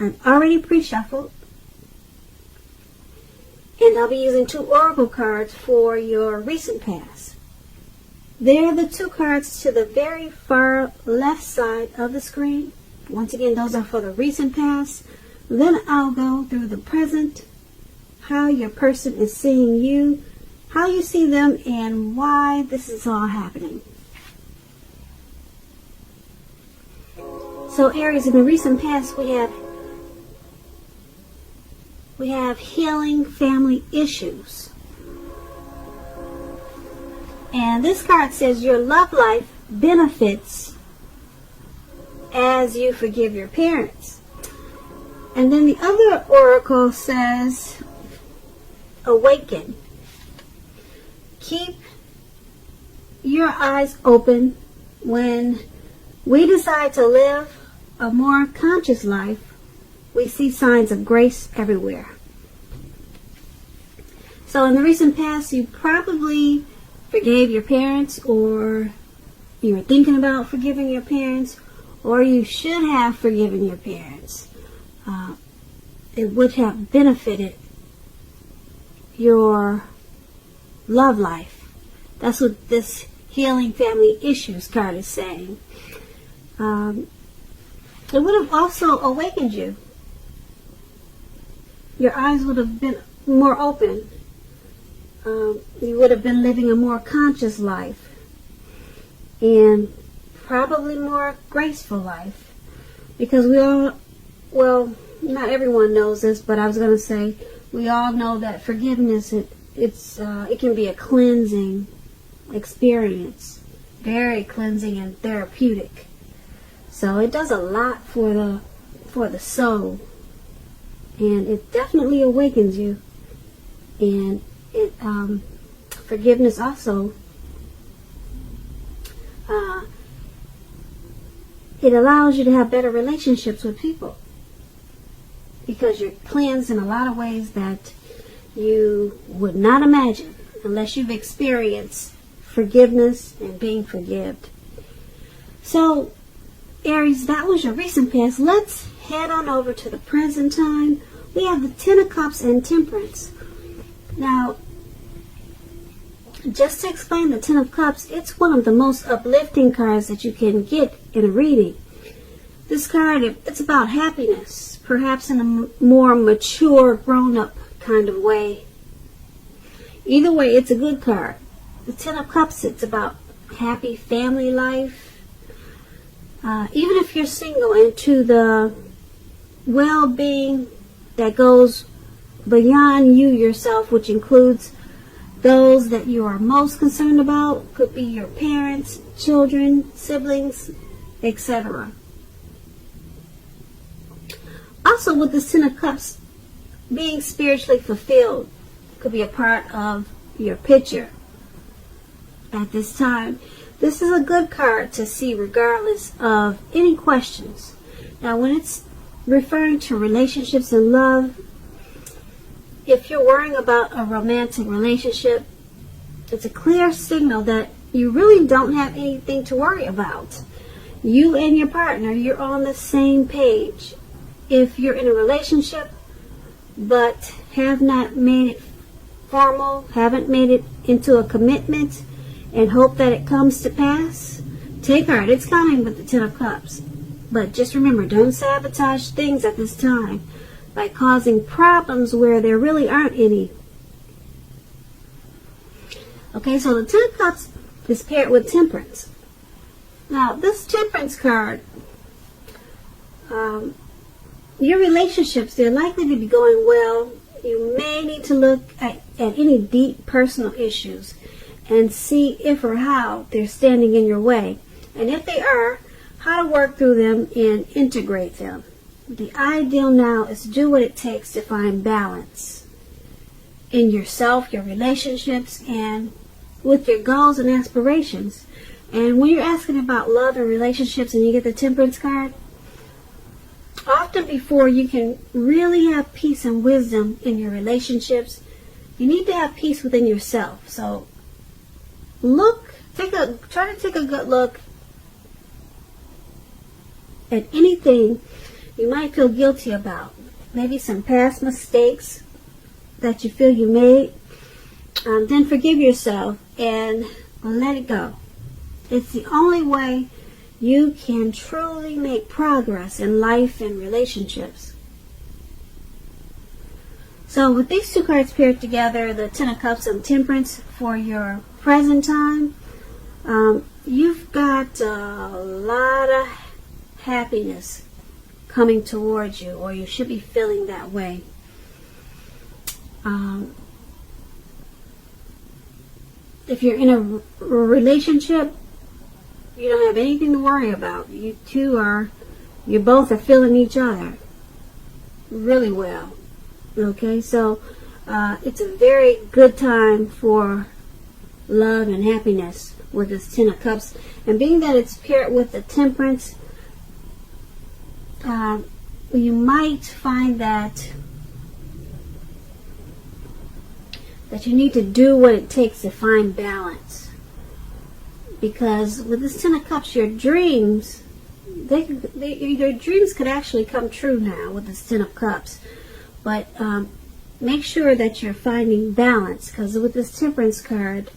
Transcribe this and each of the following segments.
I've already pre-shuffled. And I'll be using 2 oracle cards for your recent past. They're the 2 cards to the very far left side of the screen. Once again, those are for the recent past. Then I'll go through the present, how your person is seeing you, how you see them, and why this is all happening. So Aries, in the recent past, we have healing family issues. And this card says your love life benefits as you forgive your parents. And then the other oracle says awaken. Keep your eyes open. When we decide to live a more conscious life, we see signs of grace everywhere. So in the recent past, you probably forgave your parents, or you were thinking about forgiving your parents, or you should have forgiven your parents. It would have benefited your love life. That's what this healing family issues card is saying. It would have also awakened you. Your eyes would have been more open. You would have been living a more conscious life and probably more graceful life, because we all, well, not everyone knows this, but I was going to say we all know that forgiveness, it can be a cleansing experience, very cleansing and therapeutic. So it does a lot for the soul, and it definitely awakens you. And it forgiveness also it allows you to have better relationships with people, because you're cleansed in a lot of ways that you would not imagine unless you've experienced forgiveness and being forgiven. So Aries, that was your recent past. Let's head on over to the present time. We have the 10 of Cups and Temperance. Now, just to explain the 10 of Cups, it's one of the most uplifting cards that you can get in a reading. This card, it's about happiness, perhaps in a more mature, grown-up kind of way. Either way, it's a good card. The 10 of Cups, it's about happy family life. Even if you're single, into the well-being that goes beyond you yourself, which includes those that you are most concerned about. Could be your parents, children, siblings, etc. Also, with this 10 of Cups, being spiritually fulfilled could be a part of your picture at this time. This is a good card to see regardless of any questions. Now, when it's referring to relationships and love, if you're worrying about a romantic relationship, it's a clear signal that you really don't have anything to worry about. You and your partner, you're on the same page. If you're in a relationship but have not made it formal, haven't made it into a commitment, and hope that it comes to pass, take heart. It's coming with the 10 of Cups. But just remember, don't sabotage things at this time by causing problems where there really aren't any. Okay, so the 10 of Cups is paired with Temperance. Now, this Temperance card, your relationships, they're likely to be going well. You may need to look at any deep personal issues and see if or how they're standing in your way. And if they are, how to work through them and integrate them. The ideal now is to do what it takes to find balance in yourself, your relationships, and with your goals and aspirations. And when you're asking about love and relationships and you get the Temperance card, often before you can really have peace and wisdom in your relationships, you need to have peace within yourself. So try to take a good look at anything you might feel guilty about. Maybe some past mistakes that you feel you made. Then forgive yourself and let it go. It's the only way you can truly make progress in life and relationships. So with these two cards paired together, the Ten of Cups and Temperance for your present time, you've got a lot of happiness coming towards you, or you should be feeling that way. If you're in a relationship, you don't have anything to worry about. You both are feeling each other really well. Okay, so it's a very good time for love and happiness with this Ten of Cups. And being that it's paired with the Temperance, you might find that you need to do what it takes to find balance. Because with this Ten of Cups, your dreams, your dreams could actually come true now with this Ten of Cups. But make sure that you're finding balance, because with this Temperance card,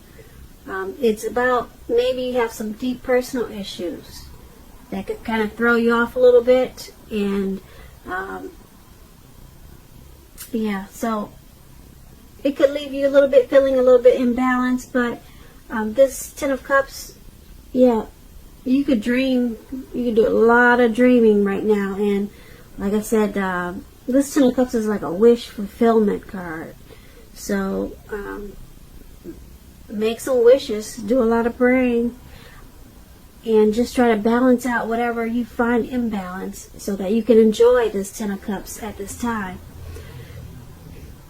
it's about maybe you have some deep personal issues that could kind of throw you off a little bit. And so it could leave you feeling a little bit imbalanced. But this Ten of Cups, you could dream. You could do a lot of dreaming right now. And like I said, this Ten of Cups is like a wish fulfillment card. So make some wishes, do a lot of praying, and just try to balance out whatever you find imbalance so that you can enjoy this Ten of Cups at this time.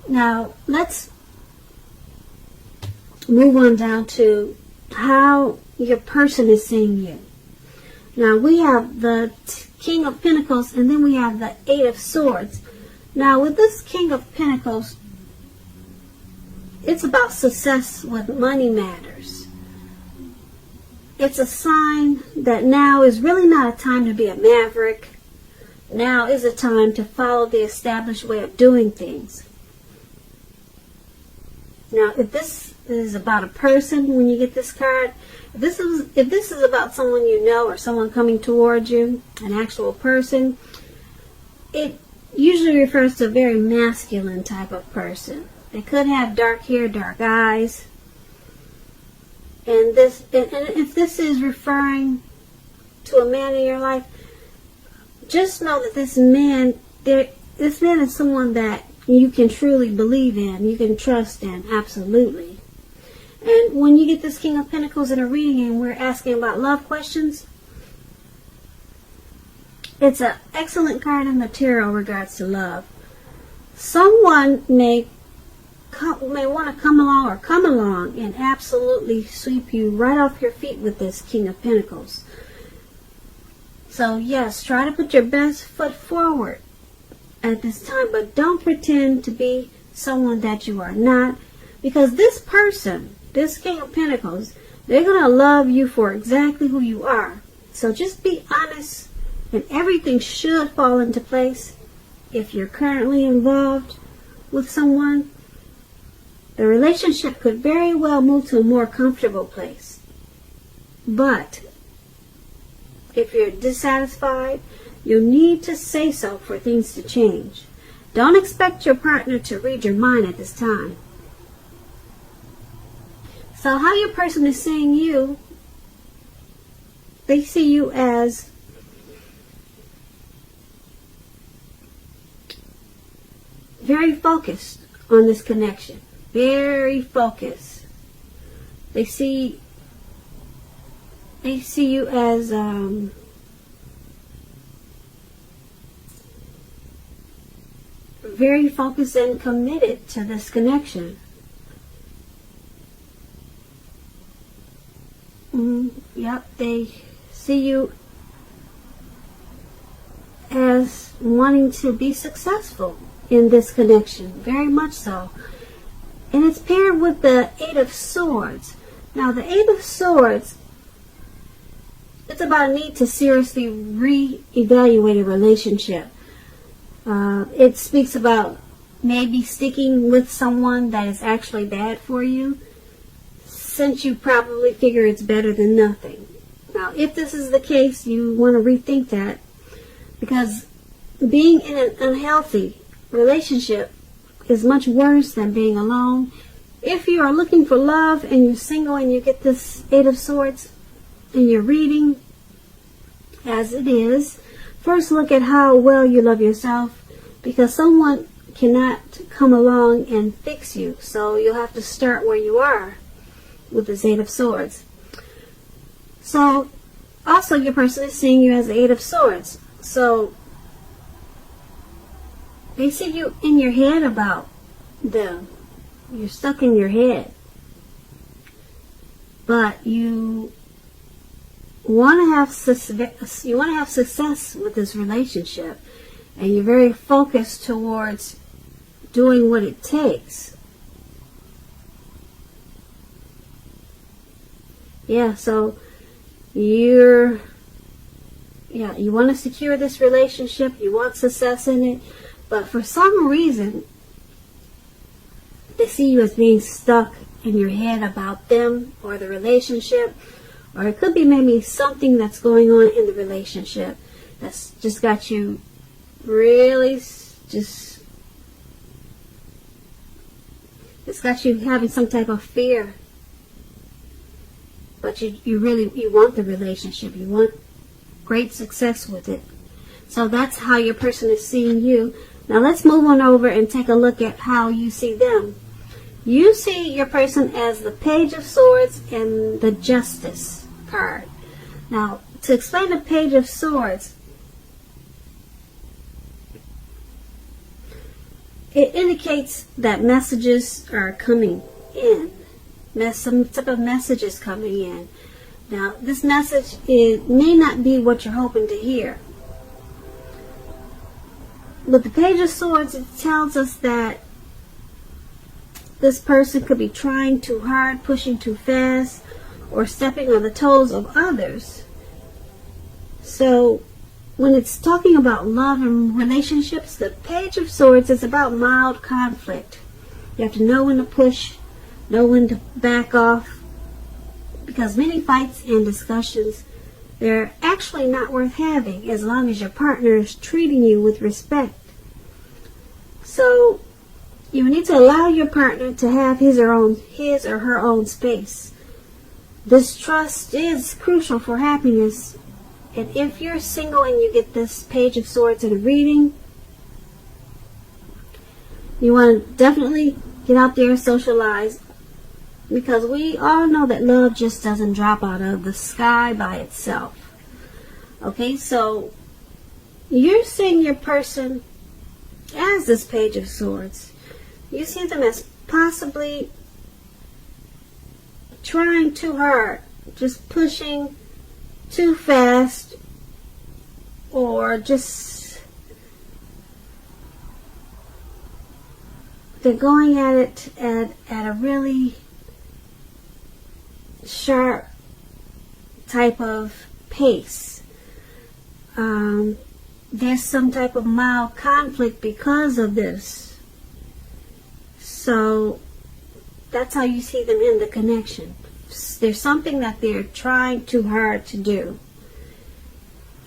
Now, let's move on down to how your person is seeing you. Now, we have the King of Pentacles, and then we have the Eight of Swords. Now, with this King of Pentacles, it's about success with money matters. It's a sign that now is really not a time to be a maverick. Now is a time to follow the established way of doing things. Now, if this is about a person, when you get this card, if this is about someone you know or someone coming towards you, an actual person, it usually refers to a very masculine type of person. They could have dark hair, dark eyes. And if this is referring to a man in your life, just know that this man is someone that you can truly believe in, you can trust in, absolutely. And when you get this King of Pentacles in a reading and we're asking about love questions, it's an excellent card in the tarot regards to love. Someone may want to come along and absolutely sweep you right off your feet with this King of Pentacles. So yes, try to put your best foot forward at this time, but don't pretend to be someone that you are not, because this person, this King of Pentacles, they're going to love you for exactly who you are. So just be honest, and everything should fall into place. If you're currently involved with someone, the relationship could very well move to a more comfortable place. But if you're dissatisfied, you need to say so for things to change. Don't expect your partner to read your mind at this time. So how your person is seeing you, they see you as very focused on this connection. Very focused. They see you as very focused and committed to this connection. Yep, they see you as wanting to be successful in this connection, very much so. And it's paired with the Eight of Swords. Now, the Eight of Swords, it's about a need to seriously reevaluate a relationship. It speaks about maybe sticking with someone that is actually bad for you, since you probably figure it's better than nothing. Now, if this is the case, you want to rethink that, because being in an unhealthy relationship is much worse than being alone. If you are looking for love and you're single and you get this Eight of Swords in your reading, as it is, first look at how well you love yourself, because someone cannot come along and fix you. So you'll have to start where you are with this Eight of Swords. So also your person is seeing you as the Eight of Swords. So they see you in your head about them. You're stuck in your head. But you want to have success with this relationship, and you're very focused towards doing what it takes. Yeah, so you want to secure this relationship, you want success in it, but for some reason they see you as being stuck in your head about them or the relationship, or it could be maybe something that's going on in the relationship that's just got you really it's got you having some type of fear. But you want the relationship. You want great success with it. So that's how your person is seeing you. Now let's move on over and take a look at how you see them. You see your person as the Page of Swords and the Justice card. Now, to explain the Page of Swords, it indicates that messages are coming in. Some type of message is coming in. Now, this message may not be what you're hoping to hear. With the Page of Swords, it tells us that this person could be trying too hard, pushing too fast, or stepping on the toes of others. So, when it's talking about love and relationships, the Page of Swords is about mild conflict. You have to know when to push, know when to back off, because many fights and discussions, they're actually not worth having as long as your partner is treating you with respect. So you need to allow your partner to have his or her own space. This trust is crucial for happiness. And if you're single and you get this Page of Swords in a reading, you want to definitely get out there and socialize, because we all know that love just doesn't drop out of the sky by itself. Okay, so you're seeing your person as this Page of Swords. You see them as possibly trying too hard, just pushing too fast, or just they're going at it at a really sharp type of pace. There's some type of mild conflict because of this. So that's how you see them in the connection. There's something that they're trying too hard to do,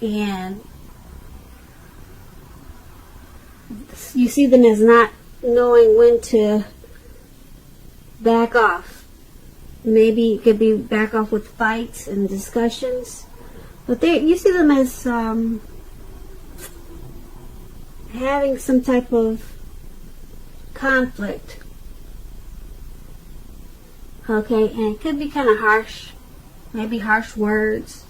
and you see them as not knowing when to back off. Maybe it could be back off with fights and discussions, but you see them as having some type of conflict. Okay, and it could be kind of harsh, maybe harsh words.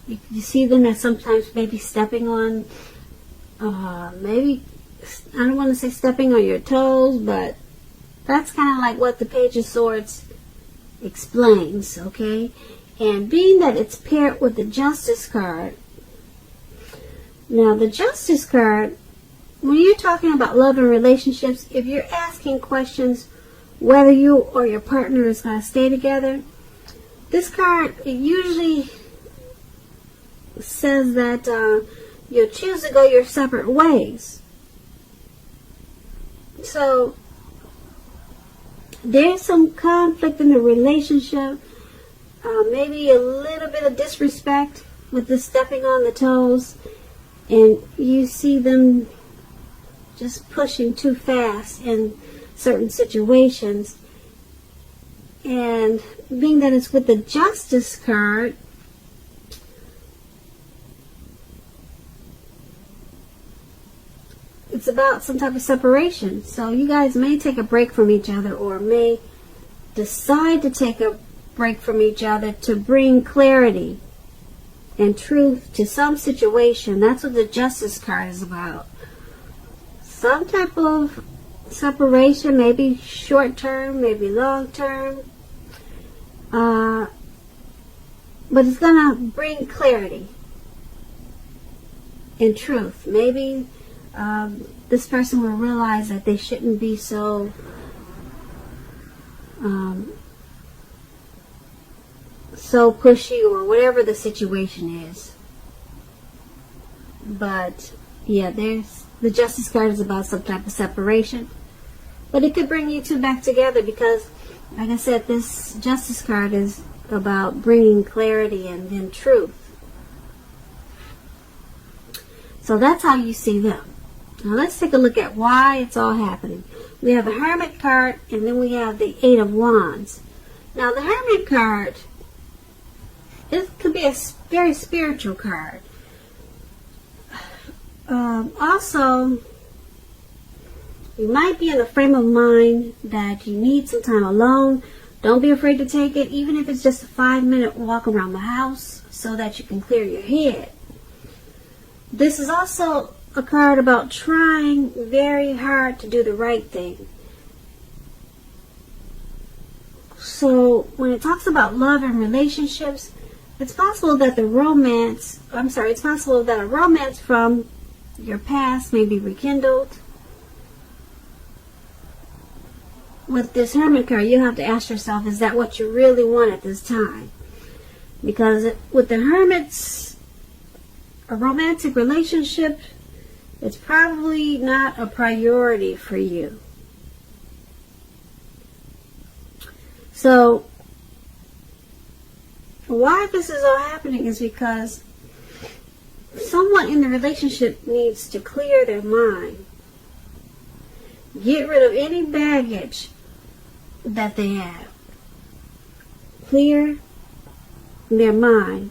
You see them as sometimes maybe stepping on, maybe, I don't want to say stepping on your toes, but that's kind of like what the Page of Swords explains, okay? And being that it's paired with the Justice card, now the Justice card, when you're talking about love and relationships, if you're asking questions whether you or your partner is going to stay together, this card, it usually says that you'll choose to go your separate ways. So there's some conflict in the relationship, maybe a little bit of disrespect with the stepping on the toes, and you see them just pushing too fast in certain situations. And being that it's with the Justice card, it's about some type of separation. So you guys may take a break from each other, or may decide to take a break from each other to bring clarity and truth to some situation. That's what the Justice card is about. Some type of separation, maybe short term, maybe long term. But it's going to bring clarity and truth. Maybe this person will realize that they shouldn't be so so pushy, or whatever the situation is. But yeah, there's the Justice card is about some type of separation, but it could bring you two back together, because like I said, this Justice card is about bringing clarity and then truth. So that's how you see them. Now let's take a look at why it's all happening. We have the Hermit card, and then we have the Eight of Wands. Now the Hermit card, it could be a very spiritual card. Also, you might be in a frame of mind that you need some time alone. Don't be afraid to take it, even if it's just a 5-minute walk around the house, so that you can clear your head. This is also a card about trying very hard to do the right thing. So when it talks about love and relationships, it's possible that it's possible that a romance from your past may be rekindled. With this Hermit card, you have to ask yourself, is that what you really want at this time? Because with the Hermits, a romantic relationship, it's probably not a priority for you. So why this is all happening is because someone in the relationship needs to clear their mind. Get rid of any baggage that they have. Clear their mind.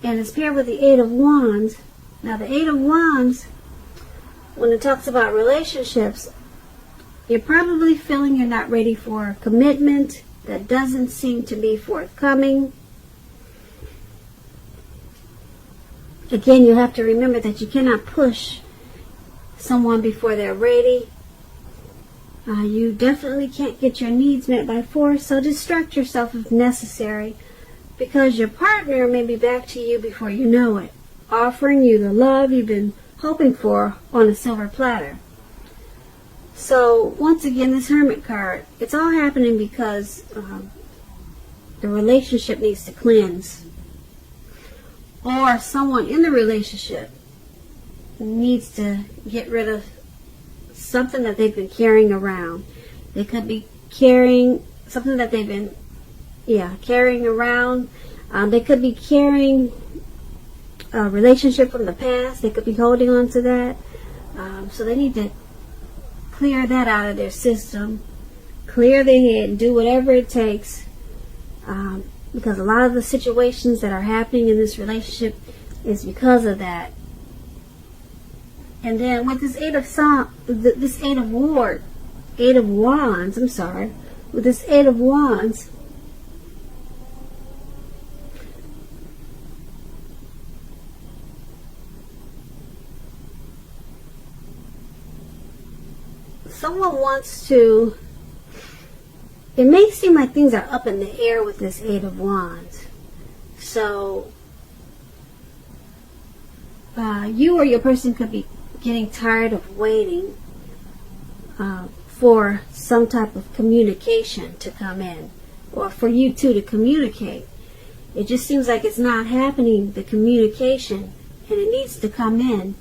And it's paired with the Eight of Wands. Now the Eight of Wands, when it talks about relationships, you're probably feeling you're not ready for a commitment that doesn't seem to be forthcoming. Again, you have to remember that you cannot push someone before they're ready. You definitely can't get your needs met by force, so distract yourself if necessary, because your partner may be back to you before you know it, offering you the love you've been hoping for on a silver platter. So once again, this Hermit card, it's all happening because the relationship needs to cleanse, or someone in the relationship needs to get rid of something that they've been carrying around. They could be carrying something that they've been carrying around. They could be carrying a relationship from the past. They could be holding on to that. So they need to clear that out of their system, clear their head, and do whatever it takes, because a lot of the situations that are happening in this relationship is because of that. And then with this Eight of Wands, with this Eight of Wands, someone wants to, it may seem like things are up in the air with this Eight of Wands. So you or your person could be getting tired of waiting for some type of communication to come in, or for you two to communicate. It just seems like it's not happening, the communication, and it needs to come in.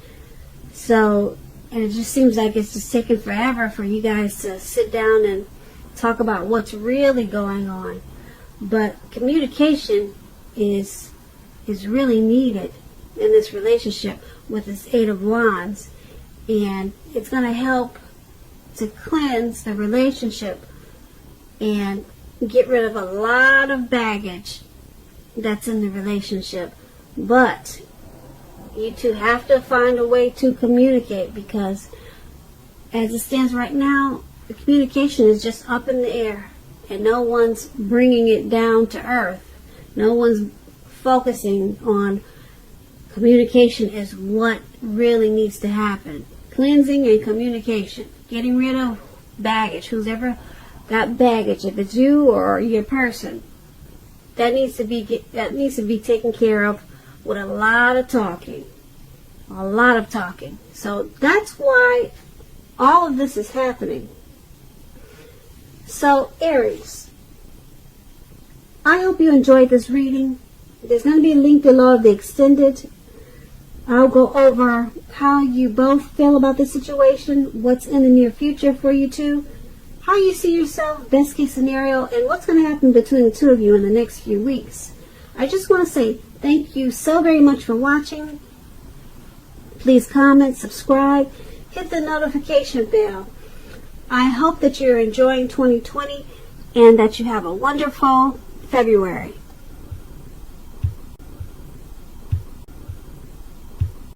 So, and it just seems like it's just taking forever for you guys to sit down and talk about what's really going on. But communication is really needed in this relationship with this Eight of Wands. And it's going to help to cleanse the relationship and get rid of a lot of baggage that's in the relationship. But you two have to find a way to communicate, because as it stands right now, the communication is just up in the air and no one's bringing it down to earth. No one's focusing on communication is what really needs to happen. Cleansing and communication. Getting rid of baggage. Who's ever got baggage, if it's you or your person, that needs to be taken care of with a lot of talking. A lot of talking. So that's why all of this is happening. So Aries, I hope you enjoyed this reading. There's going to be a link below of the extended. I'll go over how you both feel about the situation, what's in the near future for you two, how you see yourself, best case scenario, and what's going to happen between the two of you in the next few weeks. I just want to say thank you so very much for watching. Please comment, subscribe, hit the notification bell. I hope that you're enjoying 2020 and that you have a wonderful February.